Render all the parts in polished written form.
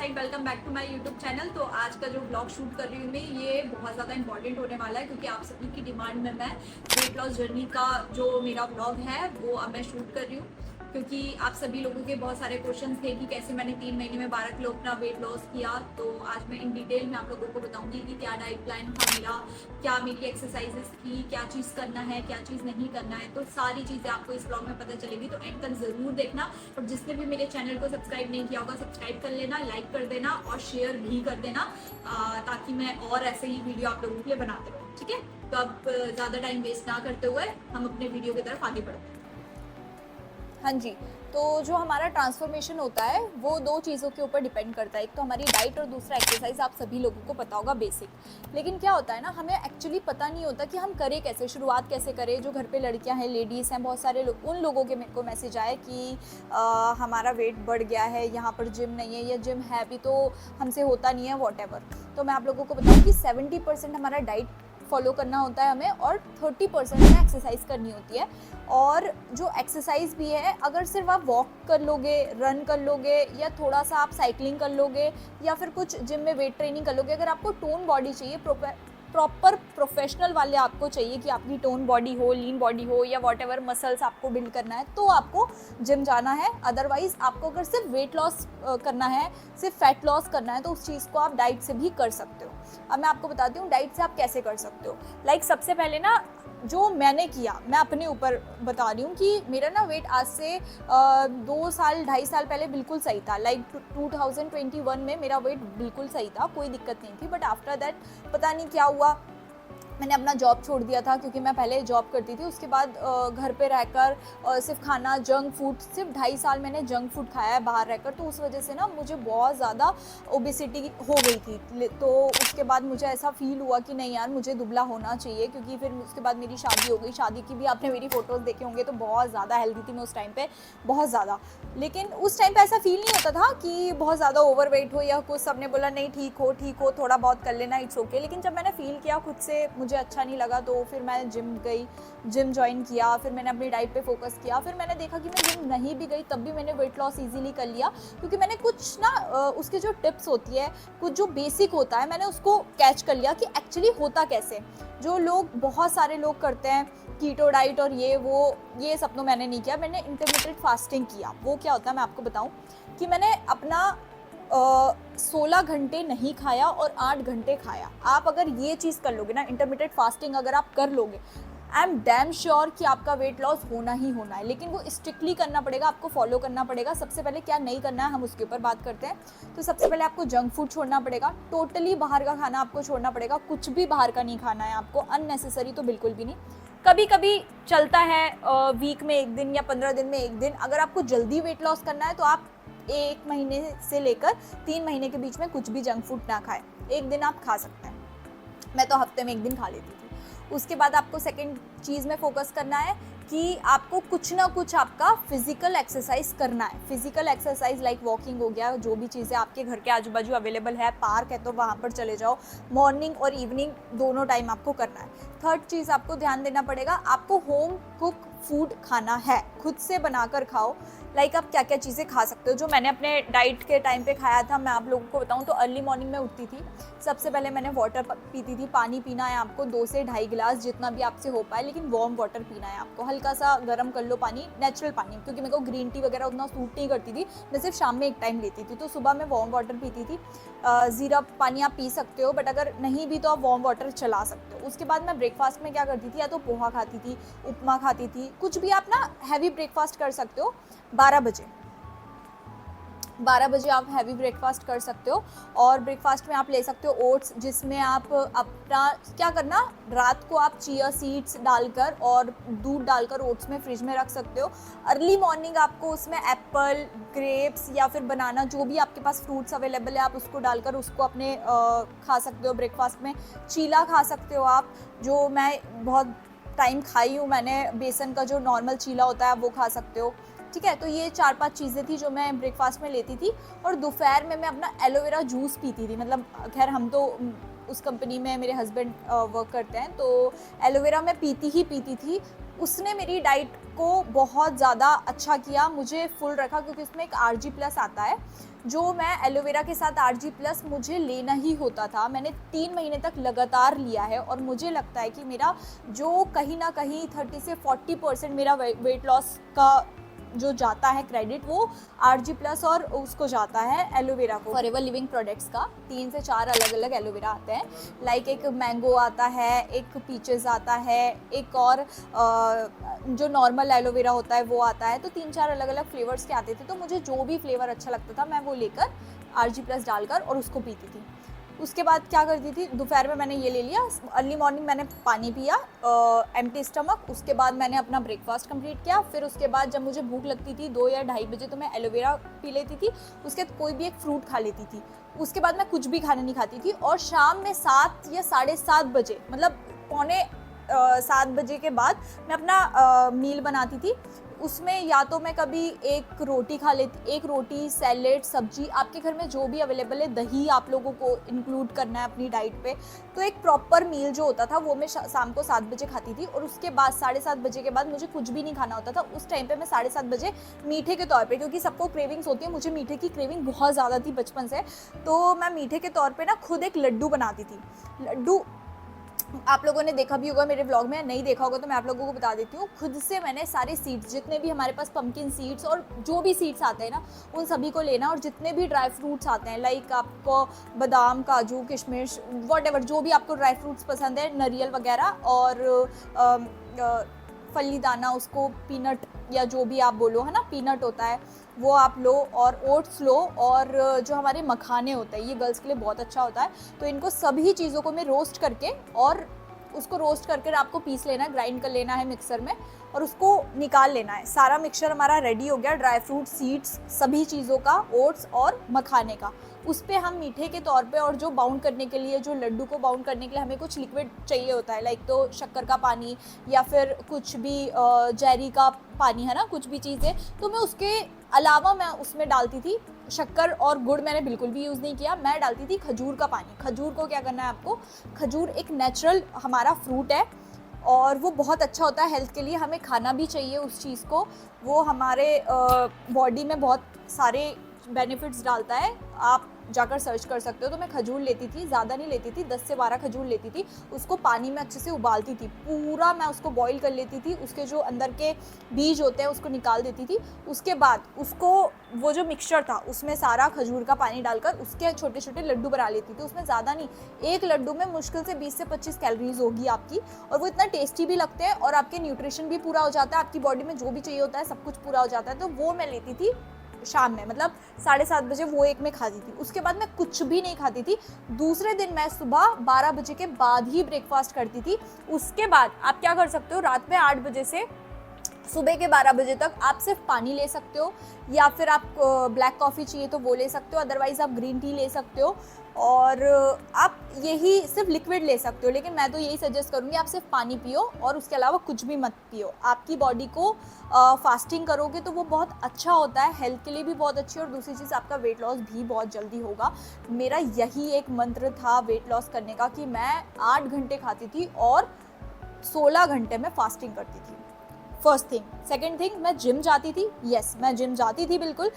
Side, welcome back to my YouTube channel. तो आज का जो ब्लॉग शूट कर रही हूँ मैं, ये बहुत ज़्यादा इंपॉर्टेंट होने वाला है क्योंकि आप सभी की डिमांड में मैं वेट लॉस जर्नी का जो मेरा ब्लॉग है वो अब मैं शूट कर रही हूँ। क्योंकि आप सभी लोगों के बहुत सारे क्वेश्चन थे कि कैसे मैंने 3 महीने में 12 किलो अपना वेट लॉस किया। तो आज मैं इन डिटेल में आप लोगों को बताऊंगी कि क्या डाइट प्लान था मेरा, क्या मेरी एक्सरसाइजेस थी, क्या चीज़ करना है, क्या चीज़ नहीं करना है। तो सारी चीज़ें आपको इस ब्लॉग में पता चलेगी, तो एंड तक ज़रूर देखना। और जिसने भी मेरे चैनल को सब्सक्राइब नहीं किया होगा, सब्सक्राइब कर लेना, लाइक कर देना और शेयर भी कर देना, ताकि मैं और ऐसे ही वीडियो आप लोगों के लिए बनाते रहूँ। ठीक है, तो अब ज़्यादा टाइम वेस्ट ना करते हुए हम अपने वीडियो की तरफ आगे बढ़ते हैं। हाँ जी। तो जो हमारा ट्रांसफॉर्मेशन होता है वो दो चीज़ों के ऊपर डिपेंड करता है, एक तो हमारी डाइट और दूसरा एक्सरसाइज। आप सभी लोगों को पता होगा बेसिक। लेकिन क्या होता है ना, हमें एक्चुअली पता नहीं होता कि हम करें कैसे, शुरुआत कैसे करें। जो घर पे लड़कियां हैं, लेडीज़ हैं, बहुत सारे लोग, उन लोगों के मेरे को मैसेज आए कि हमारा वेट बढ़ गया है, यहाँ पर जिम नहीं है या जिम है भी तो हमसे होता नहीं है, वॉट एवर। तो मैं आप लोगों को बताऊँ कि 70% हमारा डाइट फॉलो करना होता है हमें, और 30% में एक्सरसाइज करनी होती है। और जो एक्सरसाइज भी है, अगर सिर्फ आप वॉक कर लोगे, रन कर लोगे, या थोड़ा सा आप साइकिलिंग कर लोगे, या फिर कुछ जिम में वेट ट्रेनिंग कर लोगे, अगर आपको टोन बॉडी चाहिए, प्रॉपर प्रोफेशनल वाले आपको चाहिए कि आपकी टोन बॉडी हो, लीन बॉडी हो, या वॉट एवर मसल्स आपको बिल्ड करना है, तो आपको जिम जाना है। अदरवाइज आपको अगर सिर्फ वेट लॉस करना है, सिर्फ फैट लॉस करना है, तो उस चीज़ को आप डाइट से भी कर सकते हो। अब मैं आपको बताती हूँ डाइट से आप कैसे कर सकते हो। सबसे पहले ना, जो मैंने किया, मैं अपने ऊपर बता रही हूँ कि मेरा ना वेट आज से 2 साल 2.5 साल पहले बिल्कुल सही था। 2021 में मेरा वेट बिल्कुल सही था, कोई दिक्कत नहीं थी। बट आफ्टर दैट पता नहीं क्या हुआ, मैंने अपना जॉब छोड़ दिया था, क्योंकि मैं पहले जॉब करती थी। उसके बाद घर पे रहकर सिर्फ खाना, जंक फूड, सिर्फ 2.5 साल मैंने जंक फूड खाया है बाहर रहकर। तो उस वजह से ना मुझे बहुत ज़्यादा ओबेसिटी हो गई थी। तो उसके बाद मुझे ऐसा फील हुआ कि नहीं यार, मुझे दुबला होना चाहिए। क्योंकि फिर उसके बाद मेरी शादी हो गई। शादी की भी आपने मेरी फ़ोटोज़ देखे होंगे, तो बहुत ज़्यादा हेल्दी थी मैं उस टाइम पर, बहुत ज़्यादा। लेकिन उस टाइम पर ऐसा फील नहीं होता था कि बहुत ज़्यादा ओवरवेट हो या कुछ। सबने बोला नहीं, ठीक हो, थोड़ा बहुत कर लेना, इट्स ओके। लेकिन जब मैंने फ़ील किया खुद से, मुझे अच्छा नहीं लगा, तो फिर मैं जिम गई, जिम ज्वाइन किया। फिर मैंने अपनी डाइट पे फोकस किया। फिर मैंने देखा कि मैं जिम नहीं भी गई तब भी मैंने वेट लॉस इजीली कर लिया, क्योंकि मैंने कुछ ना उसकी जो टिप्स होती है, कुछ जो बेसिक होता है, मैंने उसको कैच कर लिया कि एक्चुअली होता कैसे। जो लोग, बहुत सारे लोग करते हैं कीटो डाइट और ये सब तो मैंने नहीं किया। मैंने इंटरमिटेंट फास्टिंग किया। वो क्या होता है मैं आपको बताऊं कि मैंने अपना 16 घंटे नहीं खाया और 8 घंटे खाया। आप अगर ये चीज़ कर लोगे ना, इंटरमिटेंट फास्टिंग अगर आप कर लोगे, आई एम डैम श्योर कि आपका वेट लॉस होना ही होना है। लेकिन वो स्ट्रिक्टली करना पड़ेगा, आपको फॉलो करना पड़ेगा। सबसे पहले क्या नहीं करना है, हम उसके ऊपर बात करते हैं। तो सबसे पहले आपको जंक फूड छोड़ना पड़ेगा, टोटली बाहर का खाना आपको छोड़ना पड़ेगा। कुछ भी बाहर का नहीं खाना है आपको, अननेसेसरी तो बिल्कुल भी नहीं। कभी कभी चलता है, वीक में 1 दिन या 15 दिन में 1 दिन। अगर आपको जल्दी वेट लॉस करना है तो आप 1 महीने से लेकर 3 महीने के बीच में कुछ भी जंक फूड ना खाएं। 1 दिन आप खा सकते हैं, मैं तो हफ्ते में 1 दिन खा लेती थी। उसके बाद आपको सेकंड चीज़ में फोकस करना है कि आपको कुछ ना कुछ आपका फिजिकल एक्सरसाइज करना है। फिजिकल एक्सरसाइज लाइक वॉकिंग हो गया, जो भी चीज़ें आपके घर के आजू बाजू अवेलेबल है, पार्क है तो वहाँ पर चले जाओ। मॉर्निंग और इवनिंग दोनों टाइम आपको करना है। थर्ड चीज़ आपको ध्यान देना पड़ेगा, आपको होम कुक फूड खाना है, खुद से बनाकर खाओ। आप क्या क्या चीज़ें खा सकते हो, जो मैंने अपने डाइट के टाइम पे खाया था, मैं आप लोगों को बताऊं तो अर्ली मॉर्निंग में उठती थी। सबसे पहले मैंने वाटर पीती थी। पानी पीना है आपको 2 से 2.5 गिलास, जितना भी आपसे हो पाए, लेकिन वार्म वाटर पीना है आपको। हल्का सा गर्म कर लो पानी, नेचुरल पानी, क्योंकि मेरे को ग्रीन टी वगैरह उतना सूट नहीं करती थी। मैं सिर्फ शाम में 1 टाइम लेती थी, तो सुबह में वार्म वाटर पीती थी। ज़ीरा पानी आप पी सकते हो, बट अगर नहीं भी तो आप वार्म वाटर चला सकते हो। उसके बाद मैं ब्रेकफास्ट में क्या करती थी, या तो पोहा खाती थी, उपमा खाती थी, कुछ भी आप ना हैवी ब्रेकफास्ट कर सकते हो। 12 बजे आप हैवी ब्रेकफास्ट कर सकते हो। और ब्रेकफास्ट में आप ले सकते हो ओट्स, जिसमें आप अपना क्या करना, रात को आप चिया सीड्स डालकर और दूध डालकर ओट्स में फ्रिज में रख सकते हो। अर्ली मॉर्निंग आपको उसमें एप्पल, ग्रेप्स या फिर बनाना, जो भी आपके पास फ्रूट्स अवेलेबल है, आप उसको डालकर उसको अपने खा सकते हो ब्रेकफास्ट में। चीला खा सकते हो आप, जो मैं बहुत टाइम खाई हूँ मैंने। बेसन का जो नॉर्मल चीला होता है आप वो खा सकते हो। ठीक है, तो ये 4-5 चीज़ें थी जो मैं ब्रेकफास्ट में लेती थी। और दोपहर में मैं अपना एलोवेरा जूस पीती थी। खैर हम तो उस कंपनी में मेरे हस्बैंड वर्क करते हैं, तो एलोवेरा मैं पीती थी। उसने मेरी डाइट को बहुत ज़्यादा अच्छा किया, मुझे फुल रखा, क्योंकि उसमें एक RG+ आता है जो मैं एलोवेरा के साथ RG+ मुझे लेना ही होता था। मैंने 3 महीने तक लगातार लिया है और मुझे लगता है कि मेरा जो कहीं ना कहीं 30 से 40% मेरा वेट लॉस का जो जाता है क्रेडिट, वो RG+ और उसको जाता है एलोवेरा को। फॉरएवर लिविंग प्रोडक्ट्स का 3 से 4 अलग अलग एलोवेरा आते हैं, लाइक एक मैंगो आता है, एक पीचेस आता है, एक और जो नॉर्मल एलोवेरा होता है वो आता है। तो 3-4 अलग अलग फ्लेवर्स के आते थे, तो मुझे जो भी फ्लेवर अच्छा लगता था मैं वो लेकर RG+ डालकर और उसको पीती थी। उसके बाद क्या करती थी, दोपहर में मैंने ये ले लिया, अर्ली मॉर्निंग मैंने पानी पिया एम्प्टी स्टमक, उसके बाद मैंने अपना ब्रेकफास्ट कंप्लीट किया। फिर उसके बाद जब मुझे भूख लगती थी 2 या 2:30 बजे, तो मैं एलोवेरा पी लेती थी, उसके बाद कोई भी एक फ्रूट खा लेती थी। उसके बाद मैं कुछ भी खाना नहीं खाती थी, और शाम में 7 या 7:30 बजे, मतलब 6:45 बजे के बाद मैं अपना मील बनाती थी। उसमें या तो मैं कभी एक रोटी खा लेती, एक रोटी, सैलेड, सब्जी, आपके घर में जो भी अवेलेबल है, दही आप लोगों को इंक्लूड करना है अपनी डाइट पे। तो एक प्रॉपर मील जो होता था वो मैं शाम को 7 बजे खाती थी, और उसके बाद 7:30 बजे के बाद मुझे कुछ भी नहीं खाना होता था। उस टाइम पे मैं 7:30 बजे मीठे के तौर पे, क्योंकि सबको क्रेविंग्स होती है, मुझे मीठे की क्रेविंग बहुत ज़्यादा थी बचपन से, तो मैं मीठे के तौर पे ना खुद एक लड्डू बनाती थी। लड्डू आप लोगों ने देखा भी होगा मेरे व्लॉग में, नहीं देखा होगा तो मैं आप लोगों को बता देती हूँ। खुद से मैंने सारे सीड्स, जितने भी हमारे पास पंपकिन सीड्स और जो भी सीड्स आते हैं ना, उन सभी को लेना, और जितने भी ड्राई फ्रूट्स आते हैं, लाइक आपको बादाम, काजू, किशमिश, वॉटेवर, जो भी आपको ड्राई फ्रूट्स पसंद है, नारियल वगैरह, और फली दाना, उसको पीनट या जो भी आप बोलो, है ना, पीनट होता है, वो आप लो, और ओट्स लो, और जो हमारे मखाने होते हैं, ये गर्ल्स के लिए बहुत अच्छा होता है। तो इनको सभी चीज़ों को मैं रोस्ट करके, और उसको रोस्ट करके आपको पीस लेना है, ग्राइंड कर लेना है मिक्सर में, और उसको निकाल लेना है। सारा मिक्सचर हमारा रेडी हो गया, ड्राई फ्रूट, सीड्स, सभी चीज़ों का, ओट्स और मखाने का। उस पर हम मीठे के तौर पे, और जो बाउंड करने के लिए, जो लड्डू को बाउंड करने के लिए हमें कुछ लिक्विड चाहिए होता है, लाइक तो शक्कर का पानी या फिर कुछ भी जैरी का पानी, है ना, कुछ भी चीज़ें, तो मैं उसके अलावा मैं उसमें डालती थी शक्कर, और गुड़ मैंने बिल्कुल भी यूज़ नहीं किया, मैं डालती थी खजूर का पानी। खजूर को क्या करना है आपको, खजूर एक नेचुरल हमारा फ्रूट है, और वो बहुत अच्छा होता है हेल्थ के लिए, हमें खाना भी चाहिए उस चीज़ को, वो हमारे बॉडी में बहुत सारे बेनिफिट्स डालता है। आप जाकर सर्च कर सकते हो। तो मैं खजूर लेती थी, ज़्यादा नहीं लेती थी, 10 से 12 खजूर लेती थी, उसको पानी में अच्छे से उबालती थी, पूरा मैं उसको बॉईल कर लेती थी, उसके जो अंदर के बीज होते हैं उसको निकाल देती थी। उसके बाद उसको, वो जो मिक्सचर था उसमें सारा खजूर का पानी डालकर उसके छोटे छोटे लड्डू बना लेती थी। उसमें ज़्यादा नहीं, एक लड्डू में मुश्किल से 20 से 25 कैलोरीज होगी आपकी, और वो इतना टेस्टी भी लगते हैं, और आपके न्यूट्रिशन भी पूरा हो जाता है, आपकी बॉडी में जो भी चाहिए होता है सब कुछ पूरा हो जाता है। तो वो मैं लेती थी शाम में, मतलब 7:30 बजे वो एक में खाती थी। उसके बाद मैं कुछ भी नहीं खाती थी। दूसरे दिन मैं सुबह 12 बजे के बाद ही ब्रेकफास्ट करती थी। उसके बाद आप क्या कर सकते हो, रात में 8 बजे से सुबह के 12 बजे तक आप सिर्फ पानी ले सकते हो, या फिर आप ब्लैक कॉफ़ी चाहिए तो वो ले सकते हो, अदरवाइज़ आप ग्रीन टी ले सकते हो, और आप यही सिर्फ लिक्विड ले सकते हो। लेकिन मैं तो यही सजेस्ट करूँगी आप सिर्फ पानी पियो, और उसके अलावा कुछ भी मत पियो। आपकी बॉडी को फास्टिंग करोगे तो वो बहुत अच्छा होता है, हेल्थ के लिए भी बहुत अच्छी, और दूसरी चीज़ आपका वेट लॉस भी बहुत जल्दी होगा। मेरा यही एक मंत्र था वेट लॉस करने का, कि मैं 8 घंटे खाती थी और 16 घंटे में फास्टिंग करती थी। First thing. सेकेंड थिंग, मैं जिम जाती थी। यस, मैं जिम जाती थी बिल्कुल।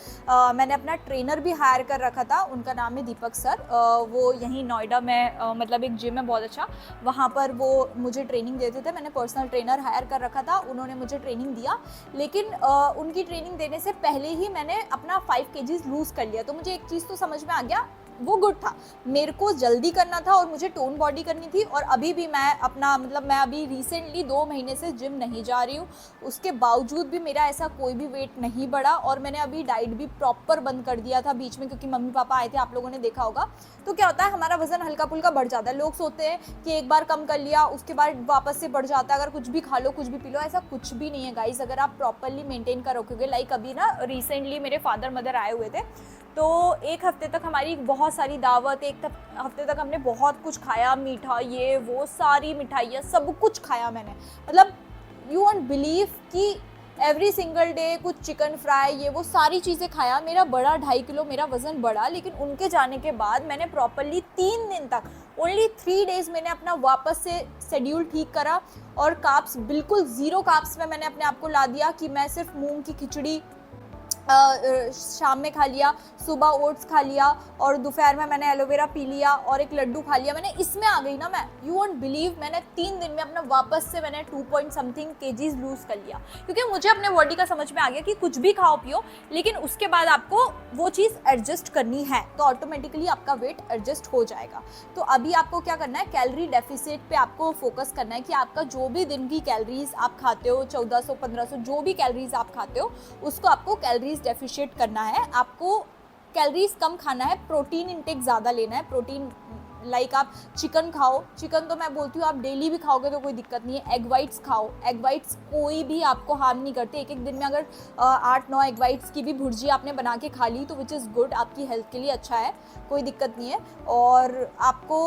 मैंने अपना ट्रेनर भी हायर कर रखा था, उनका नाम है दीपक सर। वो यहीं नोएडा में मतलब एक जिम है बहुत अच्छा, वहाँ पर वो मुझे ट्रेनिंग देते थे। मैंने पर्सनल ट्रेनर हायर कर रखा था, उन्होंने मुझे ट्रेनिंग दिया। लेकिन उनकी ट्रेनिंग देने से पहले ही मैंने अपना 5 kg लूज़ कर लिया। तो मुझे एक चीज़ तो समझ में आ गया, वो गुड था, मेरे को जल्दी करना था और मुझे टोन बॉडी करनी थी। और अभी भी मैं अपना मतलब मैं अभी रिसेंटली 2 महीने से जिम नहीं जा रही हूँ, उसके बावजूद भी मेरा ऐसा कोई भी वेट नहीं बढ़ा। और मैंने अभी डाइट भी प्रॉपर बंद कर दिया था बीच में, क्योंकि मम्मी पापा आए थे, आप लोगों ने देखा होगा। तो क्या होता है, हमारा वजन हल्का फुल्का बढ़ जाता है। लोग सोचते हैं कि एक बार कम कर लिया उसके बाद वापस से बढ़ जाता है, अगर कुछ भी खा लो कुछ भी पी लो, ऐसा कुछ भी नहीं है गाइस। अगर आप प्रॉपरली मेंटेन कर रखोगे, लाइक अभी ना रिसेंटली मेरे फादर मदर आए हुए थे, तो एक हफ्ते तक हमारी बहुत सारी दावत, एक हफ्ते तक हमने बहुत कुछ खाया, मीठा, ये वो सारी मिठाइयाँ सब कुछ खाया मैंने। मतलब यू वोंट बिलीव कि एवरी सिंगल डे कुछ चिकन फ्राई ये वो सारी चीज़ें खाया, मेरा बढ़ा 2.5 किलो, मेरा वज़न बढ़ा। लेकिन उनके जाने के बाद मैंने प्रॉपरली 3 दिन तक, ओनली 3 डेज़ मैंने अपना वापस से शेड्यूल ठीक करा और कार्ब्स बिल्कुल ज़ीरो कार्ब्स में मैंने अपने आप को ला दिया कि मैं सिर्फ मूंग की खिचड़ी शाम में खा लिया, सुबह ओट्स खा लिया और दोपहर में मैंने एलोवेरा पी लिया और एक लड्डू खा लिया। मैंने इसमें आ गई ना मैं, यू वोंट बिलीव, मैंने 3 दिन में अपना वापस से मैंने 2 पॉइंट समथिंग केजीज लूज़ कर लिया। क्योंकि मुझे अपने बॉडी का समझ में आ गया कि कुछ भी खाओ पियो, लेकिन उसके बाद आपको वो चीज़ एडजस्ट करनी है, तो ऑटोमेटिकली आपका वेट एडजस्ट हो जाएगा। तो अभी आपको क्या करना है, कैलोरी डेफिसिट पे आपको फोकस करना है कि आपका जो भी दिन की कैलोरीज आप खाते हो, 1400-1500 जो भी कैलोरीज आप खाते हो, उसको आपको कैलोरीज डेफिशिएट करना है। आपको कैलोरीज कम खाना है, प्रोटीन इंटेक ज़्यादा लेना है। प्रोटीन लाइक आप चिकन खाओ, चिकन तो मैं बोलती हूँ आप डेली भी खाओगे तो कोई दिक्कत नहीं है। एग वाइट्स खाओ, एग वाइट्स कोई भी आपको हार्म नहीं करते। एक दिन में अगर 8-9 एग वाइट्स की भी भुर्जी आपने बना के खा ली तो विच इज़ गुड, आपकी हेल्थ के लिए अच्छा है, कोई दिक्कत नहीं है। और आपको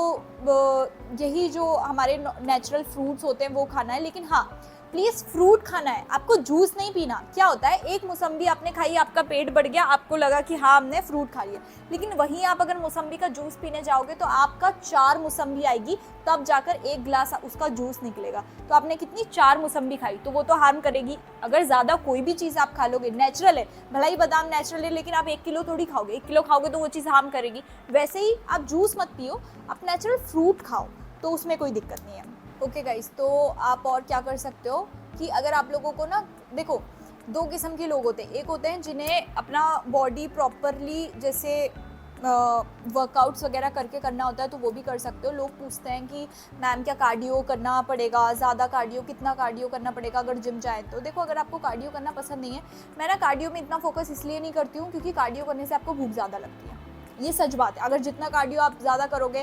यही जो हमारे नेचुरल फ्रूट्स होते हैं वो खाना है, लेकिन हाँ प्लीज़ फ्रूट खाना है, आपको जूस नहीं पीना। क्या होता है, एक मौसम्बी आपने खाई, आपका पेट बढ़ गया, आपको लगा कि हाँ हमने फ्रूट खा लिया, लेकिन वहीं आप अगर मौसम्बी का जूस पीने जाओगे तो आपका 4 मौसम्बी आएगी, तब जाकर 1 गिलास उसका जूस निकलेगा। तो आपने कितनी 4 मौसम्बी खाई, तो वो तो हार्म करेगी। अगर ज़्यादा कोई भी चीज़ आप खा लोगे, नेचुरल है, भला ही बादाम नेचुरल है, लेकिन आप 1 किलो थोड़ी खाओगे, 1 किलो खाओगे तो वो चीज़ हार्म करेगी। वैसे ही आप जूस मत पियो, आप नेचुरल फ्रूट खाओ, तो उसमें कोई दिक्कत नहीं है। ओके गाइस, तो आप और क्या कर सकते हो कि अगर आप लोगों को ना, देखो 2 किस्म के लोग होते हैं। एक होते हैं जिन्हें अपना बॉडी प्रॉपरली जैसे वर्कआउट्स वगैरह करके करना होता है, तो वो भी कर सकते हो। लोग पूछते हैं कि मैम क्या कार्डियो करना पड़ेगा, ज़्यादा कार्डियो, कितना कार्डियो करना पड़ेगा अगर जिम जाए तो। देखो अगर आपको कार्डियो करना पसंद नहीं है, मैं ना कार्डियो में इतना फोकस इसलिए नहीं करती हूँ क्योंकि कार्डियो करने से आपको भूख ज़्यादा लगती है, ये सच बात है। अगर जितना कार्डियो आप ज़्यादा करोगे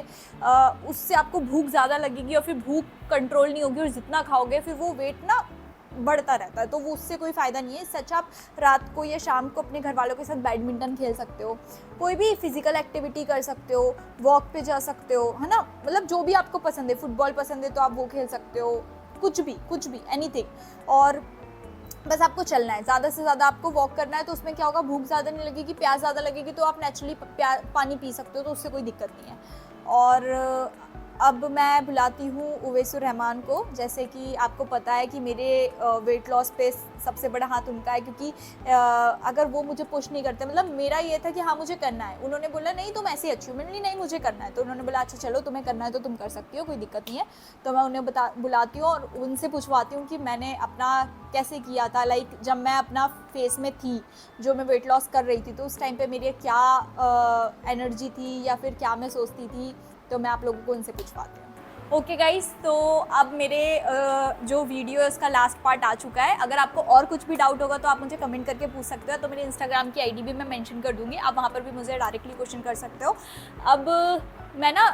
उससे आपको भूख ज़्यादा लगेगी और फिर भूख कंट्रोल नहीं होगी और जितना खाओगे फिर वो वेट ना बढ़ता रहता है, तो वो उससे कोई फ़ायदा नहीं है। सच आप रात को या शाम को अपने घर वालों के साथ बैडमिंटन खेल सकते हो, कोई भी फिजिकल एक्टिविटी कर सकते हो, वॉक पे जा सकते हो, है ना, मतलब जो भी आपको पसंद है। फुटबॉल पसंद है तो आप वो खेल सकते हो, कुछ भी एनीथिंग। और बस आपको चलना है, ज़्यादा से ज़्यादा आपको वॉक करना है, तो उसमें क्या होगा, भूख ज़्यादा नहीं लगेगी, प्यास ज़्यादा लगेगी, तो आप नेचुरली पानी पी सकते हो, तो उससे कोई दिक्कत नहीं है। और अब मैं बुलाती हूँ उवैसुर रहमान को। जैसे कि आपको पता है कि मेरे वेट लॉस पे सबसे बड़ा हाथ उनका है, क्योंकि अगर वो मुझे पुश नहीं करते, मतलब मेरा ये था कि हाँ मुझे करना है, उन्होंने बोला नहीं तुम ऐसे ही अच्छी हो, मैंने बोली नहीं मुझे करना है, तो उन्होंने बोला अच्छा चलो तुम्हें करना है तो तुम कर सकती हो, कोई दिक्कत नहीं है। तो मैं उन्हें बुलाती हूँ और उनसे पूछवाती हूँ कि मैंने अपना कैसे किया था, लाइक जब मैं अपना फेस में थी, जो मैं वेट लॉस कर रही थी, तो उस टाइम पे मेरी क्या एनर्जी थी या फिर क्या मैं सोचती थी, तो मैं आप लोगों को उनसे पूछवाती हूँ। ओके गाइस, तो अब मेरे जो वीडियो है उसका लास्ट पार्ट आ चुका है। अगर आपको और कुछ भी डाउट होगा तो आप मुझे कमेंट करके पूछ सकते हो, तो मेरे इंस्टाग्राम की आईडी भी मैं मेंशन कर दूंगी, आप वहाँ पर भी मुझे डायरेक्टली क्वेश्चन कर सकते हो। अब मैं ना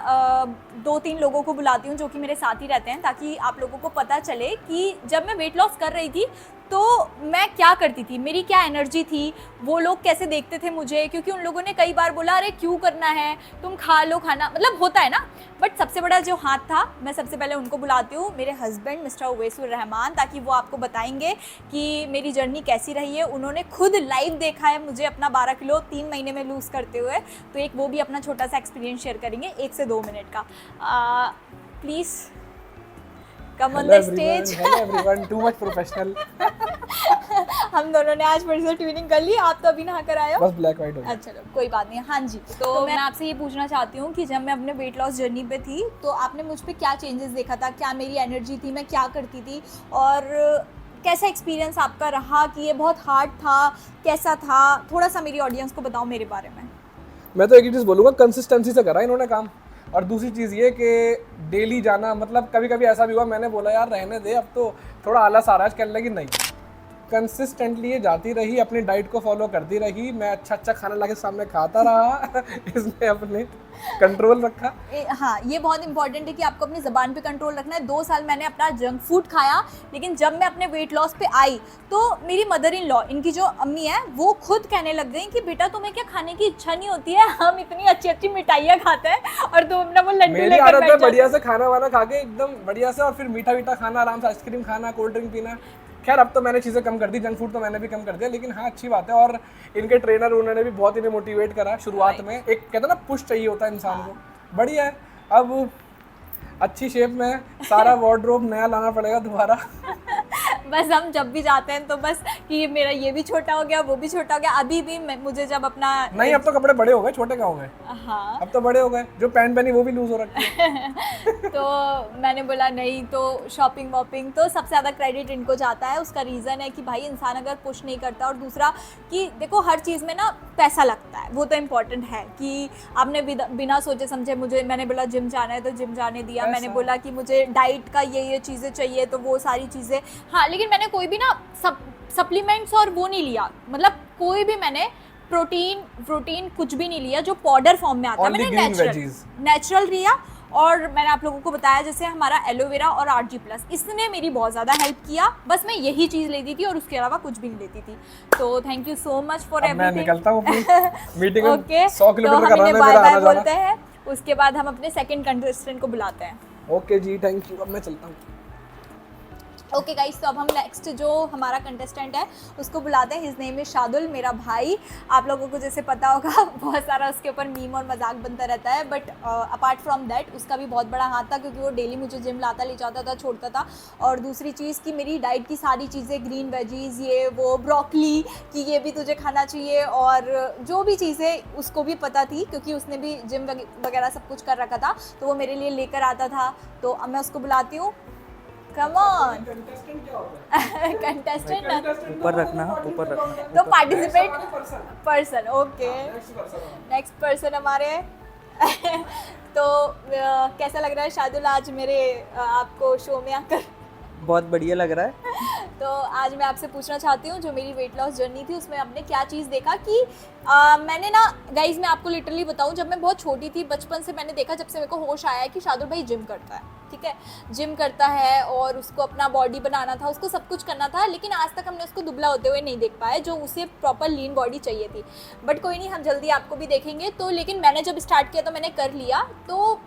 2-3 लोगों को बुलाती हूँ जो कि मेरे साथ ही रहते हैं, ताकि आप लोगों को पता चले कि जब मैं वेट लॉस कर रही थी तो मैं क्या करती थी, मेरी क्या एनर्जी थी, वो लोग कैसे देखते थे मुझे, क्योंकि उन लोगों ने कई बार बोला अरे क्यों करना है, तुम खा लो खाना, मतलब होता है ना। बट सबसे बड़ा जो हाथ था, मैं सबसे पहले उनको बुलाती हूँ, मेरे हस्बैंड मिस्टर उवैसुर रहमान, ताकि वो आपको बताएंगे कि मेरी जर्नी कैसी रही है। उन्होंने खुद लाइव देखा है मुझे अपना 12 किलो 3 महीने में लूज़ करते हुए, तो एक वो भी अपना छोटा सा एक्सपीरियंस शेयर करेंगे 1 से 2 मिनट का। Please come on the stage. Hello everyone, too much professional. हम दोनों ने आज फिर से ट्यूनिंग कर ली, आप तो अभी नहा कर आए हो, बस ब्लैक व्हाइट हो गया। अच्छा चलो कोई बात नहीं। हाँ जी, तो मैं आपसे ये पूछना चाहती हूँ कि जब मैं अपने वेट लॉस जर्नी पे थी तो आपने मुझ पे क्या चेंजेस देखा था, क्या मेरी एनर्जी थी, मैं क्या करती थी, और कैसा एक्सपीरियंस आपका रहा, कि ये बहुत हार्ड था, कैसा था, थोड़ा सा मेरी ऑडियंस को बताओ मेरे बारे में। मैं तो एक ही चीज़ बोलूँगा, कंसिस्टेंसी से करा इन्होंने काम। और दूसरी चीज़ ये कि डेली जाना, मतलब कभी कभी ऐसा भी हुआ मैंने बोला यार रहने दे, अब तो थोड़ा आलस आ रहा है, कहने लगी नहीं, कंसिस्टेंटली ये जाती रही, अपनी डाइट को फॉलो करती रही, मैं अच्छा खाना लाके सामने खाता रहा इसने अपने कंट्रोल रखा। हाँ, ये बहुत इंपॉर्टेंट है कि आपको अपनी ज़बान पे कंट्रोल रखना है। 2 साल मैंने अपना जंक फूड खाया, लेकिन जब मैं अपने वेट लॉस पे आई तो मेरी मदर इन लॉ, इनकी जो अम्मी है, वो खुद कहने लग गई कि बेटा तुम्हें क्या खाने की इच्छा नहीं होती है, हम इतनी अच्छी अच्छी मिठाइयाँ खाते हैं और तुम अपना वो लड्डू लेकर बैठ बढ़िया से खाना वाना खा के एकदम बढ़िया से, और फिर मीठा मीठा खाना, आराम से आइसक्रीम खाना, कोल्ड ड्रिंक पीना। खैर अब तो मैंने चीज़ें कम कर दी, जंक फूड तो मैंने भी कम कर दिया, लेकिन हाँ अच्छी बात है। और इनके ट्रेनर उन्होंने भी बहुत इन्हें मोटिवेट करा शुरुआत में, एक कहते हैं ना पुश चाहिए होता है इंसान को, बढ़िया है। अब अच्छी शेप में है, सारा वार्डरोब नया लाना पड़ेगा दोबारा। बस हम जब भी जाते हैं तो बस कि मेरा ये भी छोटा हो गया, वो भी छोटा हो गया। अभी भी मुझे जब अपना नहीं, अब तो कपड़े बड़े हो गए, छोटे कहाँ हो गए। हाँ अब तो बड़े हो गए, जो पैंट पहनी वो भी लूज हो रखी है। तो मैंने बोला नहीं, तो शॉपिंग वॉपिंग तो सबसे ज़्यादा क्रेडिट इनको जाता है। उसका रीज़न है कि भाई इंसान अगर पुश नहीं करता, और दूसरा कि देखो हर चीज़ में ना पैसा लगता है, वो तो इम्पॉर्टेंट है कि आपने बिना सोचे समझे मैंने बोला जिम जाना है तो जिम जाने दिया, मैंने बोला कि मुझे डाइट का ये चीज़ें चाहिए तो वो सारी चीज़ें, हाँ। लेकिन मैंने कोई भी ना सप्लीमेंट्स और वो नहीं लिया, मतलब कोई भी मैंने प्रोटीन कुछ भी नहीं लिया जो पाउडर फॉर्म में आता है। मैंने नेचुरल लिया। और मैंने आप लोगों को बताया जैसे हमारा एलोवेरा और RG+, इसने मेरी बहुत ज़्यादा हेल्प किया। बस मैं यही चीज़ लेती थी और उसके अलावा कुछ भी नहीं लेती थी। तो thank you so much for everything. मैं निकलता हूँ मीटिंग में। ओके, 100 किलोमीटर तो हम इन्हें बाय बाय बोलते हैं, उसके बाद हम अपने सेकंड कंटेस्टेंट को बुलाते हैं। Okay ji, thank you. अब मैं चलता हूँ। ओके गाइस, तो अब हम नेक्स्ट जो हमारा कंटेस्टेंट है उसको बुलाते हैं। हिज नेम इज शादुल, मेरा भाई। आप लोगों को जैसे पता होगा बहुत सारा उसके ऊपर मीम और मजाक बनता रहता है, बट अपार्ट फ्रॉम दैट उसका भी बहुत बड़ा हाथ था, क्योंकि वो डेली मुझे जिम लाता ले जाता था, छोड़ता था। और दूसरी चीज़ कि मेरी डाइट की सारी चीज़ें, ग्रीन वेजीज, ये वो, ब्रोकली कि ये भी तुझे खाना चाहिए, और जो भी चीज़ें उसको भी पता थी क्योंकि उसने भी जिम वगैरह सब कुछ कर रखा था, तो वो मेरे लिए लेकर आता था। तो अब मैं उसको बुलाती हूँ। कम ऑन कंटेस्टेंट ऊपर रखना, ऊपर रखना। तो participate person. Okay, next person हमारे तो कैसा लग रहा है शादुल आज मेरे आपको शो में आकर? बहुत बढ़िया लग रहा है। तो आज मैं आपसे पूछना चाहती हूँ, जो मेरी वेट लॉस जर्नी थी उसमें आपने क्या चीज़ देखा कि मैंने ना गाइज मैं आपको लिटरली बताऊँ, जब मैं बहुत छोटी थी, बचपन से मैंने देखा, जब से मेरे को होश आया है कि शादुल भाई जिम करता है, ठीक है, जिम करता है और उसको अपना बॉडी बनाना था, उसको सब कुछ करना था, लेकिन आज तक हमने उसको दुबला होते हुए नहीं देख पाया, जो उसे प्रॉपर लीन बॉडी चाहिए थी। बट कोई नहीं, हम जल्दी आपको भी देखेंगे। तो लेकिन मैंने जब स्टार्ट किया तो मैंने कर लिया। तो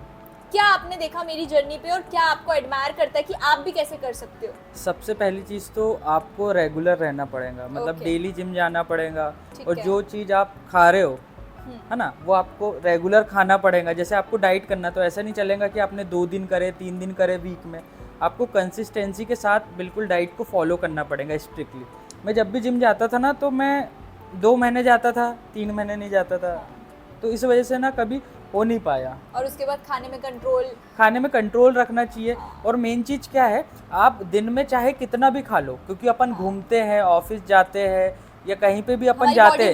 क्या आपने देखा मेरी जर्नी पे और क्या आपको एडमायर करता है कि आप भी कैसे कर सकते हो? सबसे पहली चीज़ तो आपको रेगुलर रहना पड़ेगा, मतलब डेली जिम जाना पड़ेगा, और जो चीज़ आप खा रहे हो है ना, वो आपको रेगुलर खाना पड़ेगा। जैसे आपको डाइट करना, तो ऐसा नहीं चलेगा कि आपने 2 दिन करे, 3 दिन करे वीक में। आपको कंसिस्टेंसी के साथ बिल्कुल डाइट को फॉलो करना पड़ेगा स्ट्रिक्टली। मैं जब भी जिम जाता था ना, तो मैं 2 महीने जाता था, 3 महीने नहीं जाता था, तो इस वजह से ना कभी हो नहीं पाया। और उसके बाद खाने में कंट्रोल रखना चाहिए। और मेन चीज़ क्या है, आप दिन में चाहे कितना भी खा लो, क्योंकि अपन घूमते हैं, ऑफिस जाते हैं या कहीं पे भी अपन जाते हैं,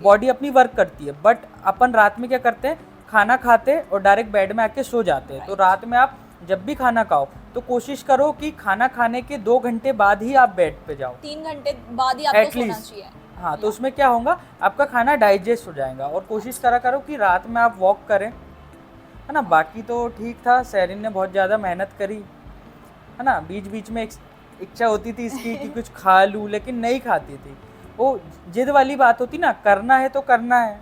बॉडी अपनी वर्क करती है। बट अपन रात में क्या करते हैं, खाना खाते और डायरेक्ट बेड में आके सो जाते हैं। तो रात में आप जब भी खाना खाओ तो कोशिश करो कि खाना खाने के 2 घंटे बाद ही आप बेड पे जाओ, 3 घंटे बाद ही आपको सोना चाहिए। हाँ, तो उसमें क्या होगा, आपका खाना डाइजेस्ट हो जाएगा। और कोशिश करा करो कि रात में आप वॉक करें, है ना। बाकी तो ठीक था, सैरिन ने बहुत ज़्यादा मेहनत करी, है ना। बीच बीच में इच्छा होती थी इसकी कि कुछ खा लूँ, लेकिन नहीं खाती थी। वो जिद वाली बात होती ना, करना है तो करना है।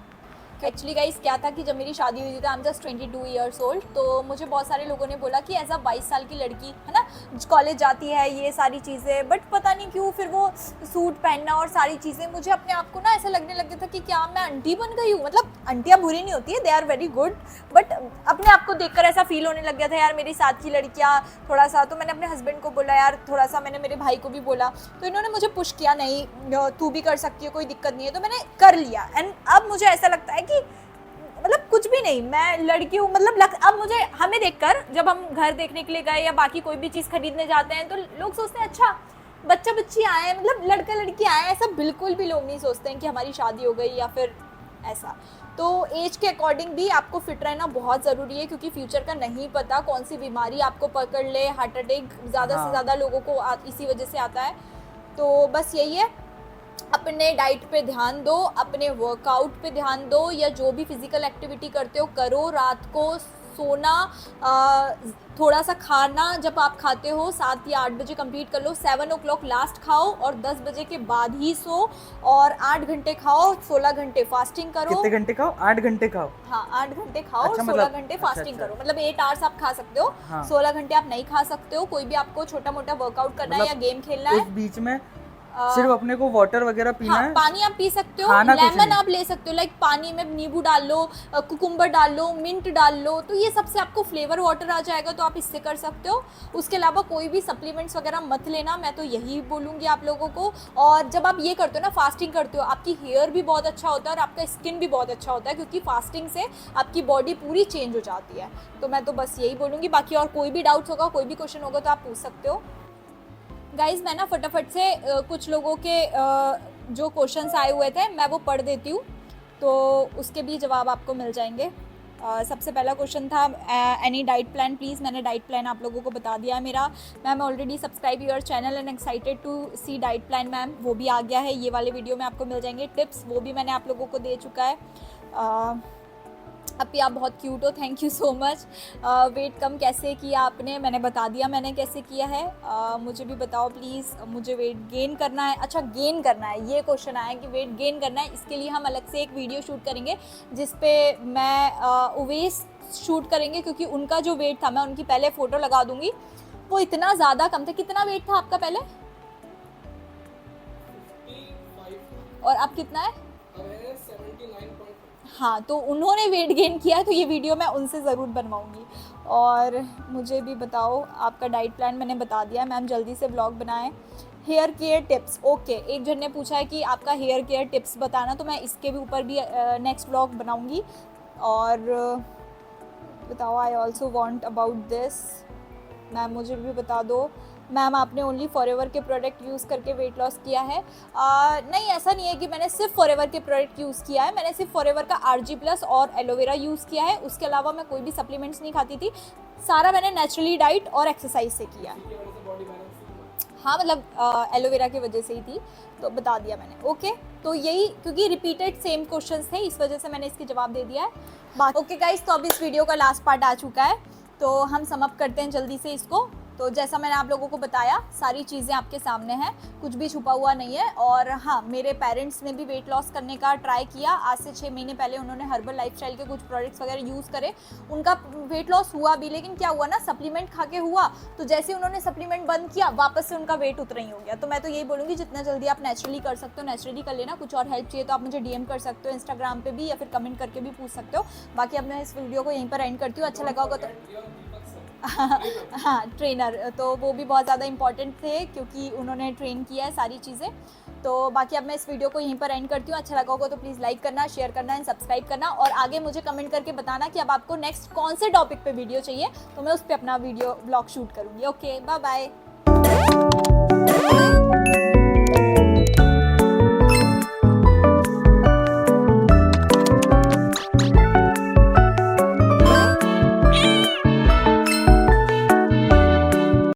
एक्चुअली गाइस क्या था कि जब मेरी शादी हुई थी, I am just 22 years old, तो मुझे बहुत सारे लोगों ने बोला कि एज अ 22 साल की लड़की है ना, कॉलेज जाती है, ये सारी चीज़ें, बट पता नहीं क्यों फिर वो सूट पहनना और सारी चीज़ें, मुझे अपने आप को ना ऐसा लगने लग गया था कि क्या मैं आंटी बन गई हूँ। मतलब आंटियाँ बुरी नहीं होती है, they are very good, but अपने आप को देखकर ऐसा फील होने लग गया था यार मेरी साथ की लड़कियाँ थोड़ा सा। तो मैंने अपने हस्बैंड को बोला यार थोड़ा सा, मैंने मेरे भाई को भी बोला, तो इन्होंने मुझे पुश किया, नहीं तू भी कर सकती है, कोई दिक्कत नहीं है। तो मैंने कर लिया। एंड अब मुझे ऐसा लगता है कि मतलब कुछ भी नहीं, मैं लड़की हूँ, मतलब अब मुझे, हमें देखकर जब हम घर देखने के लिए गए या बाकी कोई भी चीज़ खरीदने जाते हैं तो लोग सोचते हैं अच्छा बच्चा बच्ची आए, मतलब लड़का लड़की आए, ऐसा बिल्कुल भी लोग नहीं सोचते हैं कि हमारी शादी हो गई या फिर ऐसा। तो एज के अकॉर्डिंग भी आपको फिट रहना बहुत ज़रूरी है, क्योंकि फ्यूचर का नहीं पता कौन सी बीमारी आपको पकड़ ले। हार्ट अटैक ज़्यादा से ज़्यादा लोगों को इसी वजह से आता है। तो बस यही है, अपने डाइट पे ध्यान दो, अपने वर्कआउट पे ध्यान दो, या जो भी फिजिकल एक्टिविटी करते हो करो, रात को सोना, थोड़ा सा खाना जब आप खाते हो 7 या 8 बजे कंप्लीट कर लो, 7 o'clock लास्ट खाओ और 10 बजे के बाद ही सो, और 8 घंटे खाओ, 16 घंटे फास्टिंग करो। कितने घंटे खाओ? 8 घंटे खाओ। हाँ 8 घंटे खाओ अच्छा, और 16 मतलब- घंटे अच्छा, फास्टिंग अच्छा। करो, मतलब 8 hours आप खा सकते हो। हाँ। 16 घंटे आप नहीं खा सकते हो। कोई भी आपको छोटा मोटा वर्कआउट करना है या मतलब गेम खेलना उस है, बीच में सिर्फ अपने को वाटर वगैरह पीना हाँ, है। पानी आप पी सकते हो, खाना कुछ लेमन नहीं। आप ले सकते हो, लाइक पानी में नींबू डाल लो, कुकुम्बर डाल लो, मिंट डाल लो, तो ये सबसे आपको फ्लेवर वाटर आ जाएगा, तो आप इससे कर सकते हो। उसके अलावा कोई भी सप्लीमेंट्स वगैरह मत लेना, मैं तो यही बोलूँगी आप लोगों को। और जब आप ये करते हो ना, फास्टिंग करते हो, आपकी हेयर भी बहुत अच्छा होता है और आपका स्किन भी बहुत अच्छा होता है, क्योंकि फास्टिंग से आपकी बॉडी पूरी चेंज हो जाती है। तो मैं तो बस यही बोलूँगी। बाकी और कोई भी डाउट्स होगा, कोई भी क्वेश्चन होगा तो आप पूछ सकते हो। गाइज़ मैं ना फटाफट से कुछ लोगों के जो क्वेश्चंस आए हुए थे मैं वो पढ़ देती हूँ, तो उसके भी जवाब आपको मिल जाएंगे। सबसे पहला क्वेश्चन था एनी डाइट प्लान प्लीज़। मैंने डाइट प्लान आप लोगों को बता दिया है मेरा। Ma'am already subscribe your channel and excited to see diet plan ma'am, वो भी आ गया है, ये वाले वीडियो में आपको मिल जाएंगे। टिप्स वो भी मैंने आप लोगों को दे चुका है। अभी आप बहुत क्यूट हो, thank you so much. Weight कम कैसे किया आपने? मैंने बता दिया मैंने कैसे किया है। मुझे भी बताओ प्लीज़, मुझे वेट गेन करना है। अच्छा गेन करना है, ये क्वेश्चन आया कि वेट गेन करना है, इसके लिए हम अलग से एक वीडियो शूट करेंगे जिस पे मैं उवेस शूट करेंगे, क्योंकि उनका जो वेट था मैं उनकी पहले फ़ोटो लगा दूँगी, वो इतना ज़्यादा कम था। कितना वेट था आपका पहले? 55। और अब कितना है? 79.5। हाँ, तो उन्होंने वेट गेन किया है, तो ये वीडियो मैं उनसे ज़रूर बनवाऊँगी। और मुझे भी बताओ आपका डाइट प्लान मैंने बता दिया है मैम, जल्दी से व्लॉग बनाएं। हेयर केयर टिप्स, ओके, एक जन ने पूछा है कि आपका हेयर केयर टिप्स बताना, तो मैं इसके भी ऊपर भी नेक्स्ट व्लॉग बनाऊँगी। और बताओ I also want about this. Ma'am मुझे भी बता दो। मैम आपने ओनली फॉरएवर के प्रोडक्ट यूज़ करके वेट लॉस किया है? नहीं, ऐसा नहीं है कि मैंने सिर्फ फॉरएवर के प्रोडक्ट यूज़ किया है। मैंने सिर्फ फॉरएवर का RG+ और एलोवेरा यूज़ किया है, उसके अलावा मैं कोई भी सप्लीमेंट्स नहीं खाती थी। सारा मैंने नेचुरली डाइट और एक्सरसाइज से किया है। हाँ मतलब एलोवेरा की वजह से ही थी, तो बता दिया मैंने। ओके, तो यही, क्योंकि रिपीटेड सेम क्वेश्चंस थे, इस वजह से मैंने इसकी जवाब दे दिया है। ओके गाइस, तो अब इस वीडियो का लास्ट पार्ट आ चुका है, तो हम सम अप करते हैं जल्दी से इसको। तो जैसा मैंने आप लोगों को बताया, सारी चीज़ें आपके सामने हैं, कुछ भी छुपा हुआ नहीं है। और हाँ, मेरे पेरेंट्स ने भी वेट लॉस करने का ट्राई किया। आज से 6 महीने पहले उन्होंने हर्बल लाइफस्टाइल के कुछ प्रोडक्ट्स वगैरह यूज़ करे, उनका वेट लॉस हुआ भी। लेकिन क्या हुआ ना, सप्लीमेंट खा के हुआ, तो जैसे उन्होंने सप्लीमेंट बंद किया, वापस से उनका वेट उतना ही हो गया। तो मैं तो यही बोलूँगी, जितना जल्दी आप नेचुरली कर सकते हो नेचुरली कर लेना। कुछ और हेल्प चाहिए तो आप मुझे DM कर सकते हो इंस्टाग्राम पे भी, या फिर कमेंट करके भी पूछ सकते हो। बाकी अब मैं इस वीडियो को यहीं पर एंड करती हूँ। अच्छा लगा होगा तो हाँ, ट्रेनर तो वो भी बहुत ज़्यादा इंपॉर्टेंट थे, क्योंकि उन्होंने ट्रेन किया है सारी चीज़ें। तो बाकी अब मैं इस वीडियो को यहीं पर एंड करती हूँ। अच्छा लगा होगा तो प्लीज़ लाइक करना, शेयर करना एंड सब्सक्राइब करना। और आगे मुझे कमेंट करके बताना कि अब आपको नेक्स्ट कौन से टॉपिक पे वीडियो चाहिए, तो मैं उस पर अपना वीडियो ब्लॉग शूट करूँगी। Okay, bye bye.